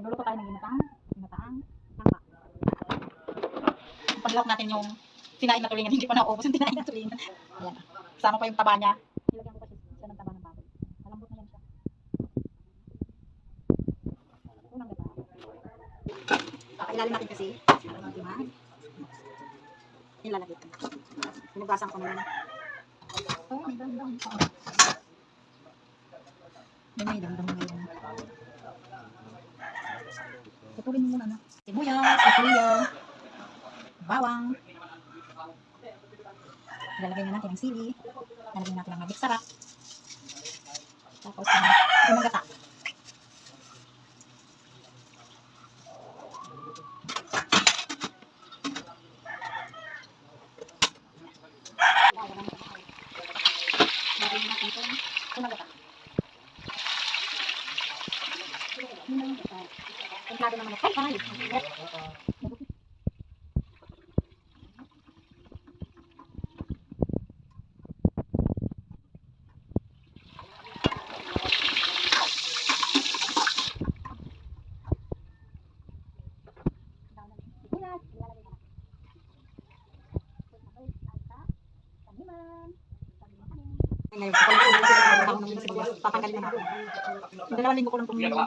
Magluluto tayo ng ginataang tangka. Paglawak natin yung tinain na tulingan, hindi pa nauubos yung tinain na tulingan. Ayan. Kasama pa yung taba niya. Nilagyan ko pa siya ng taba ng baboy. Malambot na yan siya. Unang gata. Kakailalim natin kasi. Timag. Nilalagay ko. Pinugasan ko naman. Oh, may damdam. May damdam ngayon. Putulin mo muna na. Sibuyas, kapulya, bawang. Lalagay na natin ang sili. Lalagay natin ang magic sarap. Tapos yung gata. Lalagay natin itong gata. Templado naman ito. Ay, ngayon, tatanggalin na natin. Yung 2 linggo ko lang itong ilalim.